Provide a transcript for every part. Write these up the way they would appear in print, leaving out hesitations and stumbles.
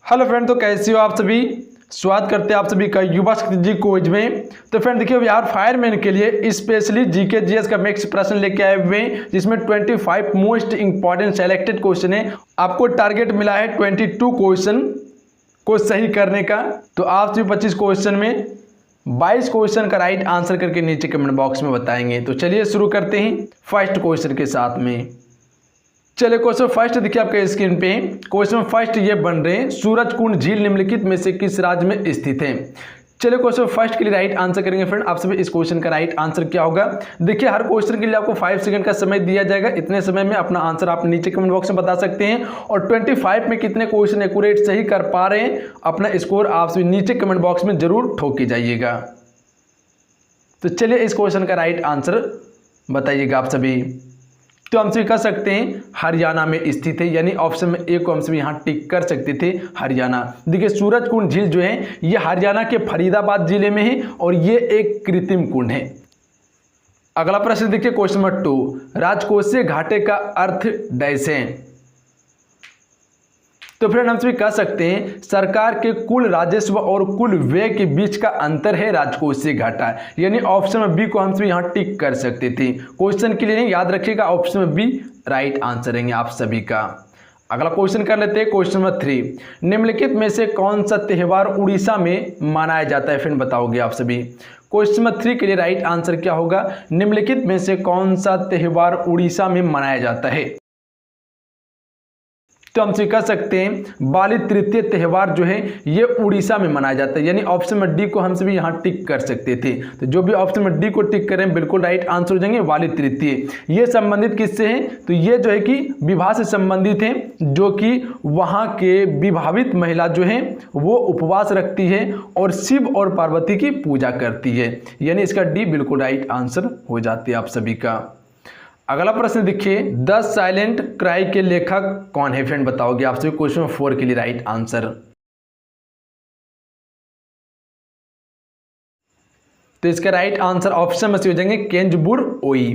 Hello friend, तो कैसे हो आप सभी। स्वागत करते हैं आप सभी का युवा शक्ति जी क्विज में। तो फ्रेंड देखिए, बिहार फायरमैन के लिए स्पेशली जीके जीएस का मिक्स प्रश्न लेके आए हुए हैं, जिसमें 25 मोस्ट इंपॉर्टेंट सेलेक्टेड क्वेश्चन है। आपको टारगेट मिला है 22 क्वेश्चन को सही करने का। तो आप सभी 25 क्वेश्चन में 22 क्वेश्चन का राइट आंसर करके नीचे कमेंट बॉक्स में बताएंगे। तो चलिए शुरू करते हैं फर्स्ट क्वेश्चन के साथ में। चलिए क्वेश्चन फर्स्ट देखिए आपके स्क्रीन पे। क्वेश्चन फर्स्ट ये बन रहे हैं, सूरजकुंड झील निम्नलिखित में से किस राज्य में स्थित है। चलिए क्वेश्चन फर्स्ट के लिए राइट आंसर करेंगे फ्रेंड। आप सभी इस क्वेश्चन का राइट आंसर क्या होगा। देखिए, हर क्वेश्चन के लिए आपको 5 सेकंड का समय दिया जाएगा। इतने समय में अपना आंसर आप नीचे कमेंट बॉक्स में बता सकते हैं। और 25 में कितने क्वेश्चन एक्यूरेट सही कर पा रहे हैं, अपना स्कोर आप सभी नीचे कमेंट बॉक्स में जरूर ठोक के जाइएगा। तो चलिए इस क्वेश्चन का राइट आंसर बताइएगा आप सभी। तो हम सभी कह सकते हैं हरियाणा में स्थित है, यानी ऑप्शन में ए को हम सभी यहाँ टिक कर सकते थे, हरियाणा। देखिए, सूरजकुंड झील जो है ये हरियाणा के फरीदाबाद जिले में है और ये एक कृत्रिम कुंड है। अगला प्रश्न देखिए क्वेश्चन नंबर 2, राजकोषीय घाटे का अर्थ डैश है। तो फ्रेंड हम सभी कह सकते हैं सरकार के कुल राजस्व और कुल व्यय के बीच का अंतर है राजकोषीय घाटा, यानी ऑप्शन में बी को हम सभी यहाँ टिक कर सकते थे। क्वेश्चन के लिए नहीं, याद रखिएगा ऑप्शन में बी राइट आंसर रहेंगे आप सभी का। अगला क्वेश्चन कर लेते हैं क्वेश्चन नंबर 3, निम्नलिखित में से कौन सा त्यौहार उड़ीसा में मनाया जाता है। फ्रेंड बताओगे आप सभी। क्वेश्चन नंबर 3 के लिए राइट आंसर क्या होगा, निम्नलिखित में से कौन सा त्यौहार उड़ीसा में मनाया जाता है। तो हम कह सकते हैं बाली तृतीय त्यौहार जो है ये उड़ीसा में मनाया जाता है, यानी ऑप्शन में डी को हम सभी यहाँ टिक कर सकते थे। तो जो भी ऑप्शन में डी को टिक करें बिल्कुल राइट आंसर हो जाएंगे बाली तृतीय। ये संबंधित किससे हैं, तो ये जो है कि विवाह से संबंधित है, जो कि वहाँ के विवाहित महिला जो है वो उपवास रखती है और शिव और पार्वती की पूजा करती है, यानी इसका डी बिल्कुल राइट आंसर हो जाती है आप सभी का। अगला प्रश्न देखिए, द साइलेंट क्राई के लेखक कौन है। फ्रेंड बताओगे आप सभी। क्वेश्चन 4 के लिए राइट आंसर। तो इसका राइट आंसर ऑप्शन में से हो जाएंगे केंजबुर ओई।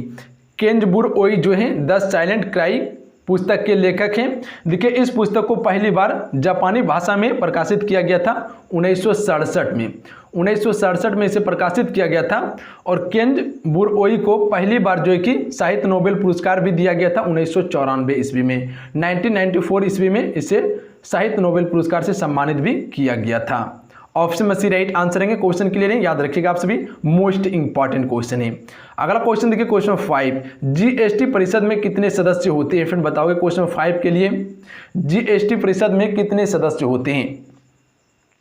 केंजबुर ओई जो है द साइलेंट क्राई पुस्तक के लेखक हैं। देखिए, इस पुस्तक को पहली बार जापानी भाषा में प्रकाशित किया गया था 1967 में। 1967 में इसे प्रकाशित किया गया था। और केंजबुर ओई को पहली बार जो है कि साहित्य नोबेल पुरस्कार भी दिया गया था 1994 ईस्वी में। 1994 ईस्वी में इसे साहित्य नोबेल पुरस्कार से सम्मानित भी किया गया था। ऑप्शन में सी राइट आंसर रहेंगे। क्वेश्चन के लिए नहीं, याद रखिएगा आप सभी, मोस्ट इंपॉर्टेंट क्वेश्चन है। अगला क्वेश्चन देखिए क्वेश्चन 5, जीएसटी परिषद में कितने सदस्य होते हैं। फ्रेंड बताओगे क्वेश्चन 5 के लिए, जीएसटी परिषद में कितने सदस्य होते हैं।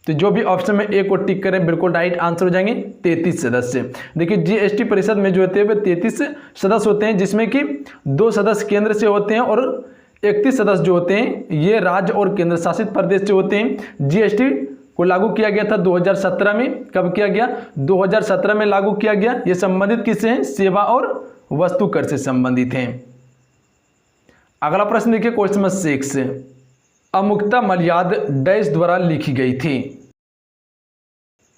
तो जो भी ऑप्शन में ए को टिक करें बिल्कुल राइट आंसर हो जाएंगे 33 सदस्य। देखिए, जीएसटी परिषद में जो होते हैं वे 33 सदस्य होते हैं, जिसमें कि 2 सदस्य केंद्र से होते हैं और 31 सदस्य जो होते हैं ये राज्य और केंद्र शासित प्रदेश से होते हैं। जीएसटी को लागू किया गया था 2017 में। कब किया गया, 2017 में लागू किया गया। ये संबंधित किससे हैं, सेवा और वस्तु कर से संबंधित हैं। अगला प्रश्न देखिए क्वेश्चन नंबर 6, अमुक्ता मलयाद डैश द्वारा लिखी गई थी।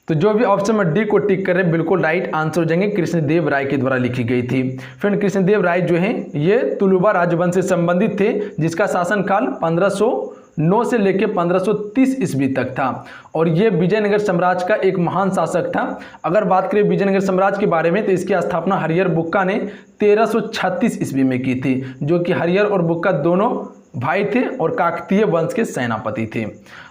तो जो भी ऑप्शन में डी को टिक करें बिल्कुल राइट आंसर हो जाएंगे कृष्णदेव राय के द्वारा लिखी गई थी। फ्रेंड कृष्णदेव राय जो हैं ये तुलुवा राजवंश से संबंधित थे, जिसका शासनकाल 1509 से लेकर 1530 ईस्वी तक था। और ये विजयनगर साम्राज्य का एक महान शासक था। अगर बात करें विजयनगर साम्राज्य के बारे में तो इसकी स्थापना हरिहर बुक्का ने 1336 ईस्वी में की थी, जो कि हरिहर और बुक्का दोनों भाई थे और काकतीय वंश के सेनापति थे।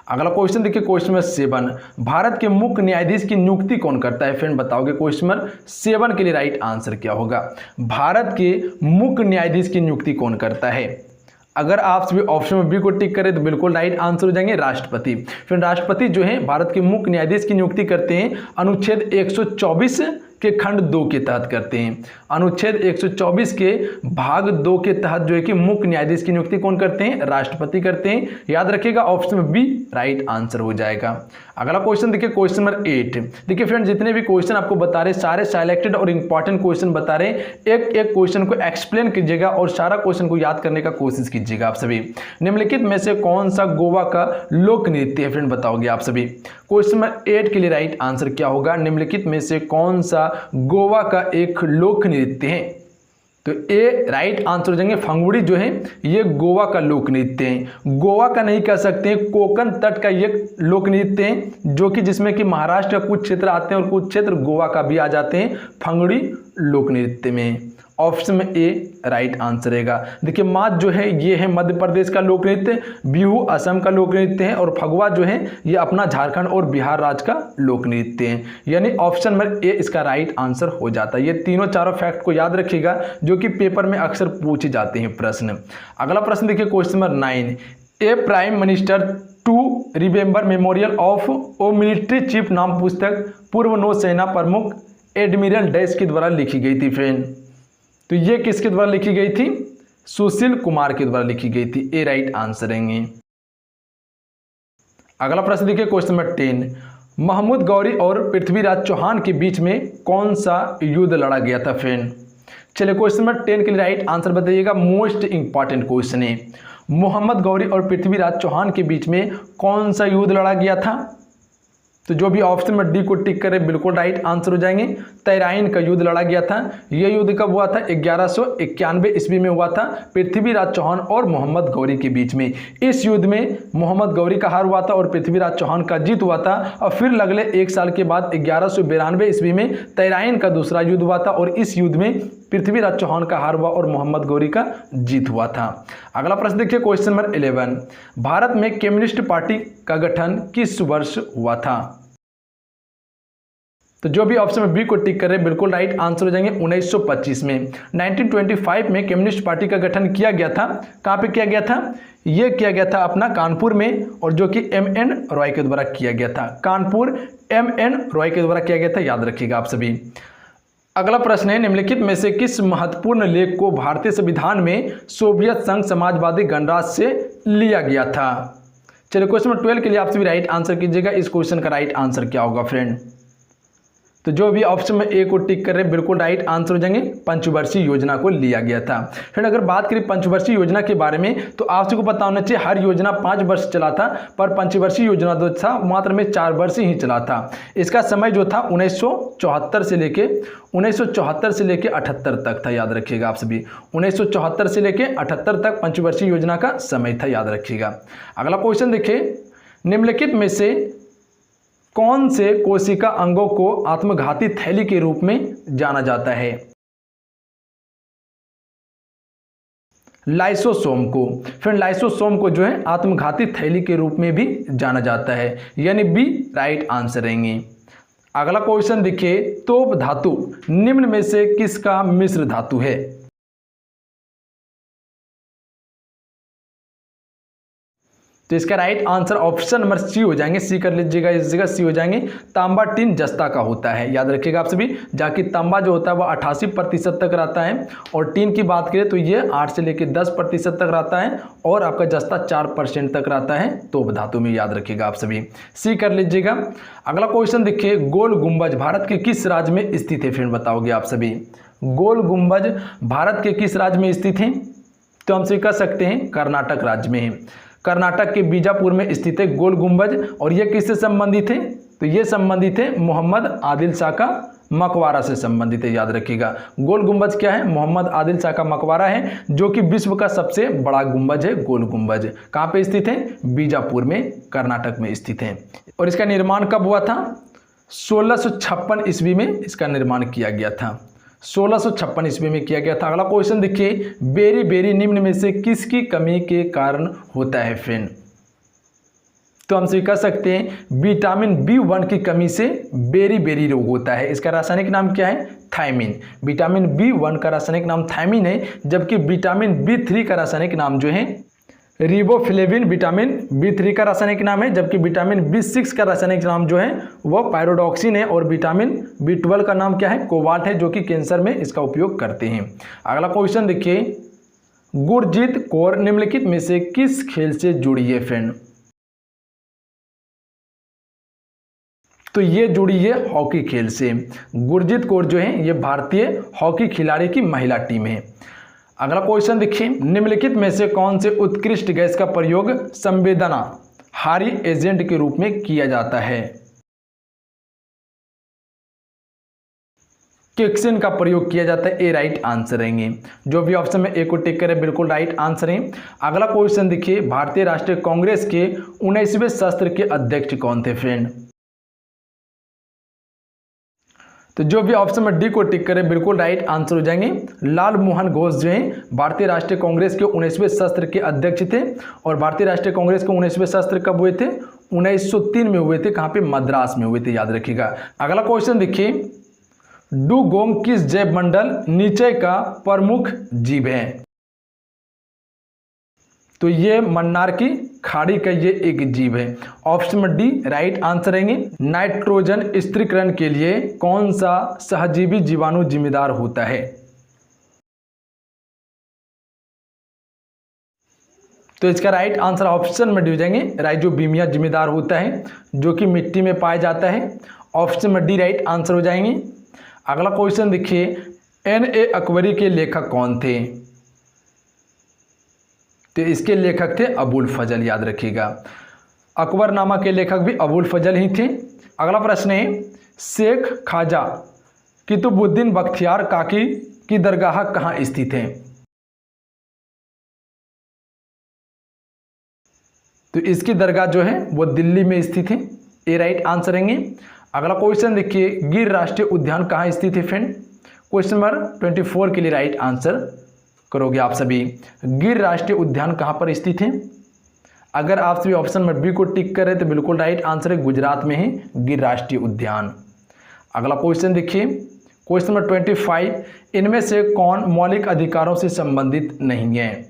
अगला क्वेश्चन देखिए क्वेश्चन नंबर 7, भारत के मुख्य न्यायाधीश की नियुक्ति कौन करता है। फ्रेंड बताओगे क्वेश्चन नंबर 7 के लिए राइट आंसर क्या होगा, भारत के मुख्य न्यायाधीश की नियुक्ति कौन करता है। अगर आप सभी ऑप्शन में बी को टिक करें तो बिल्कुल राइट आंसर हो जाएंगे राष्ट्रपति। फिर राष्ट्रपति जो है भारत के मुख्य न्यायाधीश की नियुक्ति करते हैं अनुच्छेद 124 के खंड 2 के तहत करते हैं। अनुच्छेद 124 के भाग 2 के तहत जो है कि मुख्य न्यायाधीश की नियुक्ति कौन करते हैं, राष्ट्रपति करते हैं। याद रखिएगा ऑप्शन में बी राइट आंसर हो जाएगा। अगला क्वेश्चन देखिए क्वेश्चन नंबर 8। देखिए फ्रेंड, जितने भी क्वेश्चन आपको बता रहे सारे सिलेक्टेड और इंपॉर्टेंट क्वेश्चन बता रहे, एक एक क्वेश्चन को एक्सप्लेन कीजिएगा और सारा क्वेश्चन को याद करने का कोशिश कीजिएगा आप सभी। निम्नलिखित में से कौन सा गोवा का लोक नृत्य है। फ्रेंड बताओगे आप सभी। क्वेश्चन नंबर 8 के लिए राइट आंसर क्या होगा, निम्नलिखित में से कौन सा गोवा का एक लोक नृत्य है। तो ए राइट आंसर हो जाएंगे। फंगुड़ी जो है ये गोवा का लोक नृत्य है, गोवा का नहीं कह सकते हैं, कोकण तट का ये लोक नृत्य है जो कि जिसमें कि महाराष्ट्र का कुछ क्षेत्र आते हैं और कुछ क्षेत्र गोवा का भी आ जाते हैं फंगुड़ी लोक नृत्य में। ऑप्शन में ए राइट आंसर रहेगा। देखिए माच जो है ये है मध्य प्रदेश का लोक नृत्य, बिहू असम का लोक नृत्य है और फगवा जो है ये अपना झारखंड और बिहार राज्य का लोक नृत्य है। यानी ऑप्शन नंबर ए इसका राइट आंसर हो जाता है। ये तीनों चारों फैक्ट को याद रखिएगा जो कि पेपर में अक्सर पूछे जाते हैं प्रश्न। अगला प्रश्न देखिए question number 9, a prime minister to remember memorial of o military chief नाम पुस्तक पूर्व नौसेना प्रमुख एडमिरल डैश के द्वारा लिखी गई थी फ्रेंड। तो ये किसके द्वारा लिखी गई थी? सुशील कुमार के द्वारा लिखी गई थी। ए राइट आंसर रहेंगे। अगला प्रश्न देखिए क्वेश्चन नंबर 10, महमूद गौरी और पृथ्वीराज चौहान के बीच में कौन सा युद्ध लड़ा गया था फ्रेंड? चलिए क्वेश्चन नंबर 10 के लिए राइट आंसर बताइएगा। मोस्ट इंपॉर्टेंट क्वेश्चन है, मोहम्मद गौरी और पृथ्वीराज चौहान के बीच में कौन सा युद्ध लड़ा गया था? तो जो भी ऑप्शन में डी को टिक करे बिल्कुल राइट आंसर हो जाएंगे। तराइन का युद्ध लड़ा गया था। यह युद्ध कब हुआ था? 1191 ईस्वी में हुआ था पृथ्वीराज चौहान और मोहम्मद गौरी के बीच में। इस युद्ध में मोहम्मद गौरी का हार हुआ था और पृथ्वीराज चौहान का जीत हुआ था। और फिर अगले एक साल के बाद 1192 ईस्वी में तराइन का दूसरा युद्ध हुआ था और इस युद्ध में पृथ्वीराज चौहान का हार हुआ और मोहम्मद गौरी का जीत हुआ था। अगला प्रश्न देखिए क्वेश्चन नंबर 11, भारत में कम्युनिस्ट पार्टी का गठन किस वर्ष हुआ था? तो जो भी ऑप्शन में बी को टिक कर रहे बिल्कुल राइट आंसर हो जाएंगे 1925 में। 1925 में कम्युनिस्ट पार्टी का गठन किया गया था। कहाँ पे किया गया था? ये किया गया था अपना कानपुर में और जो कि एम.एन. रॉय के द्वारा किया गया था। कानपुर एम.एन. रॉय के द्वारा किया गया था, याद रखिएगा आप सभी। अगला प्रश्न है, निम्नलिखित में से किस महत्वपूर्ण लेख को भारतीय संविधान में सोवियत संघ समाजवादी गणराज्य से लिया गया था? चलिए क्वेश्चन नंबर 12 के लिए आप सभी राइट आंसर कीजिएगा। इस क्वेश्चन का राइट आंसर क्या होगा फ्रेंड? तो जो भी ऑप्शन में ए को टिक कर रहे बिल्कुल राइट आंसर हो जाएंगे। पंचवर्षीय योजना को लिया गया था। फिर अगर बात करें पंचवर्षीय योजना के बारे में तो आप सबको पता होना चाहिए हर योजना 5 वर्ष चला था, पर पंचवर्षीय योजना जो था मात्र में 4 वर्ष ही चला था। इसका समय जो था 1974 से लेके 78 तक था, याद रखिएगा आप सभी। 1974 से लेके 78 तक पंचवर्षीय योजना का समय था, याद रखिएगा। अगला क्वेश्चन देखिए, निम्नलिखित में से कौन से कोशिका अंगों को आत्मघाती थैली के रूप में जाना जाता है? लाइसोसोम को। फिर लाइसोसोम को जो है आत्मघाती थैली के रूप में भी जाना जाता है, यानी बी राइट आंसर रहेंगे। अगला क्वेश्चन देखिए, तोप धातु निम्न में से किसका मिश्र धातु है? तो इसका right answer option number C हो जाएंगे। सी कर लीजिएगा, इस जगह सी हो जाएंगे। तांबा टिन जस्ता का होता है, याद रखिएगा आप सभी। जाकि तांबा जो होता है वह 88% तक रहता है और टिन की बात करें तो ये 8 से लेकर 10% तक रहता है और आपका जस्ता 4% तक रहता है तोप धातु में, याद रखिएगा आप सभी। सी कर लीजिएगा। अगला क्वेश्चन देखिए, गोल गुंबज भारत के किस राज्य में स्थित है? फ्रेंड बताओगे आप सभी। गोल गुंबज भारत के किस राज्य में स्थित है? तो हम से कह सकते हैं कर्नाटक राज्य में है। कर्नाटक के बीजापुर में स्थित है गोल गुंबज। और ये किससे संबंधित है? तो ये संबंधित है मोहम्मद आदिल शाह का मकबरा से संबंधित है, याद रखिएगा। गोल गुंबज क्या है? मोहम्मद आदिल शाह का मकबरा है जो कि विश्व का सबसे बड़ा गुंबज है गोल गुंबज। कहाँ पे स्थित है? बीजापुर में, कर्नाटक में स्थित है। और इसका निर्माण कब हुआ था? 1656 ईस्वी में इसका निर्माण किया गया था। 1656 ईस्वी में किया गया था। अगला क्वेश्चन देखिए, बेरी बेरी निम्न में से किसकी कमी के कारण होता है फ्रेंड? तो हम कह सकते हैं विटामिन B1 की कमी से बेरी बेरी रोग होता है। इसका रासायनिक नाम क्या है? थायमिन। विटामिन B1 का रासायनिक नाम थायमिन है, जबकि विटामिन B3 का रासायनिक नाम जो है रिबोफ्लेविन विटामिन B3 का रासायनिक नाम है, जबकि विटामिन B6 का रासायनिक नाम जो है वह पायरोडॉक्सिन है और विटामिन B12 का नाम क्या है? कोबाल्ट है, जो कि कैंसर में इसका उपयोग करते हैं। अगला क्वेश्चन देखिए, गुरजीत कौर निम्नलिखित में से किस खेल से जुड़ी है फ्रेंड? तो ये जुड़ी है हॉकी खेल से। गुरजीत कौर जो है ये भारतीय हॉकी खिलाड़ी की महिला टीम है। अगला क्वेश्चन देखिए, निम्नलिखित में से कौन से उत्कृष्ट गैस का प्रयोग संवेदनाहारी एजेंट के रूप में किया जाता है? कैक्सिन का प्रयोग किया जाता है। ए राइट आंसर रहेंगे। जो भी ऑप्शन में ए को टिक करें बिल्कुल राइट आंसर है। अगला क्वेश्चन देखिए, भारतीय राष्ट्रीय कांग्रेस के 19वें सत्र के अध्यक्ष कौन थे फ्रेंड? तो जो भी ऑप्शन में डी को टिक करें बिल्कुल राइट आंसर हो जाएंगे। लाल मोहन घोष जो हैं भारतीय राष्ट्रीय कांग्रेस के 19वें सत्र के अध्यक्ष थे। और भारतीय राष्ट्रीय कांग्रेस के 19वें सत्र कब हुए थे? 1903 में हुए थे। कहाँ पे? मद्रास में हुए थे, याद रखिएगा। अगला क्वेश्चन देखिए, डुगोंग किस जैव मंडल नीचे का प्रमुख जीव है? तो ये मन्नार की खाड़ी का ये एक जीव है। ऑप्शन डी राइट आंसर रहेंगे। नाइट्रोजन स्थिरीकरण के लिए कौन सा सहजीवी जीवाणु जिम्मेदार होता है? तो इसका राइट आंसर ऑप्शन में डी हो जाएंगे, राइजोबियम जिम्मेदार होता है, जो कि मिट्टी में पाया जाता है। ऑप्शन में डी राइट आंसर हो जाएंगे। अगला क्वेश्चन देखिए, N.A. अकबरी के लेखक कौन थे? तो इसके लेखक थे अबुल फजल, याद रखिएगा। अकबरनामा के लेखक भी अबुल फजल ही थे। अगला प्रश्न है, शेख ख्वाजा कुतुबुद्दीन बख्तियार काकी की दरगाह कहाँ स्थित है? तो इसकी दरगाह जो है वो दिल्ली में स्थित है। ए राइट आंसर रहेंगे। अगला क्वेश्चन देखिए, गिर राष्ट्रीय उद्यान कहाँ स्थित है फ्रेंड? क्वेश्चन नंबर 24 के लिए राइट आंसर करोगे आप सभी। गिर राष्ट्रीय उद्यान कहाँ पर स्थित है? अगर आप सभी ऑप्शन में बी को टिक करें तो बिल्कुल राइट आंसर है, गुजरात में है गिर राष्ट्रीय उद्यान। अगला क्वेश्चन देखिए, क्वेश्चन नंबर 25, इनमें से कौन मौलिक अधिकारों से संबंधित नहीं है?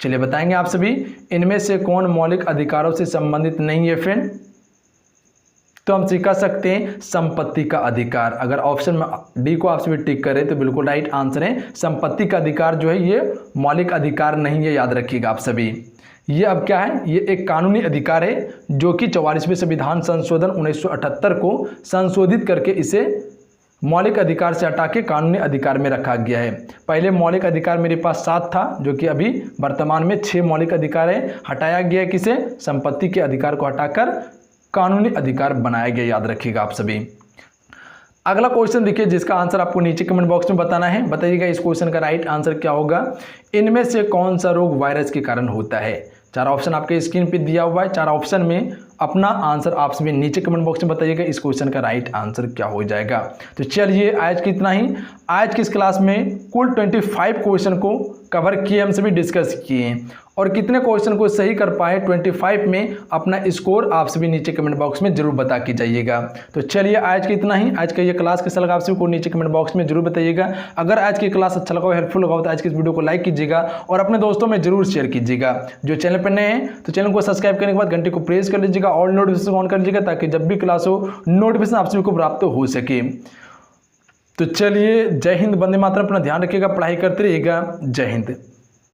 चलिए बताएंगे आप सभी, इनमें से कौन मौलिक अधिकारों से संबंधित नहीं है फ्रेंड? तो हम सीखा सकते हैं संपत्ति का अधिकार। अगर ऑप्शन में डी को आप सभी टिक करें तो बिल्कुल राइट आंसर है। संपत्ति का अधिकार जो है ये मौलिक अधिकार नहीं है, याद रखिएगा आप सभी। ये अब क्या है? ये एक कानूनी अधिकार है जो कि 44वें संविधान संशोधन 1978 को संशोधित करके इसे मौलिक अधिकार से हटा के कानूनी अधिकार में रखा गया है। पहले मौलिक अधिकार मेरे पास 7 था, जो कि अभी वर्तमान में 6 मौलिक अधिकार है। हटाया गया है किसे? संपत्ति के अधिकार को हटाकर कानूनी अधिकार बनाया गया, याद रखिएगा आप सभी। अगला क्वेश्चन देखिए, जिसका आंसर आपको नीचे कमेंट बॉक्स में बताना है। बताइएगा इस क्वेश्चन का राइट आंसर क्या होगा। इनमें से कौन सा रोग वायरस के कारण होता है? 4 ऑप्शन आपके स्क्रीन पे दिया हुआ है। 4 ऑप्शन में अपना आंसर आप सभी नीचे कमेंट बॉक्स में बताइएगा इस क्वेश्चन का राइट आंसर क्या हो जाएगा। तो चलिए आज की इतना ही। आज की इस क्लास में कुल 25 क्वेश्चन को कवर किए, हम सभी डिस्कस किए, और कितने क्वेश्चन को सही कर पाए 25 में अपना स्कोर आप सभी नीचे कमेंट बॉक्स में जरूर बता के जाइएगा। तो चलिए आज की इतना ही। आज का ये क्लास कैसा लगा आप सभी को नीचे कमेंट बॉक्स में जरूर बताइएगा। अगर आज की क्लास अच्छा लगा, हेल्पफुल लगा तो आज की इस वीडियो को लाइक कीजिएगा और अपने दोस्तों में जरूर शेयर कीजिएगा। जो चैनल पर नए हैं तो चैनल को सब्सक्राइब करने के बाद घंटे को प्रेस कर लीजिएगा और नोटिफिकेशन ऑन कर लीजिएगा, ताकि जब भी क्लास हो नोटिफिकेशन आप सभी को प्राप्त हो सके। तो चलिए, जय हिंद, वंदे मातरम। अपना ध्यान रखिएगा, पढ़ाई करते रहिएगा। जय हिंद।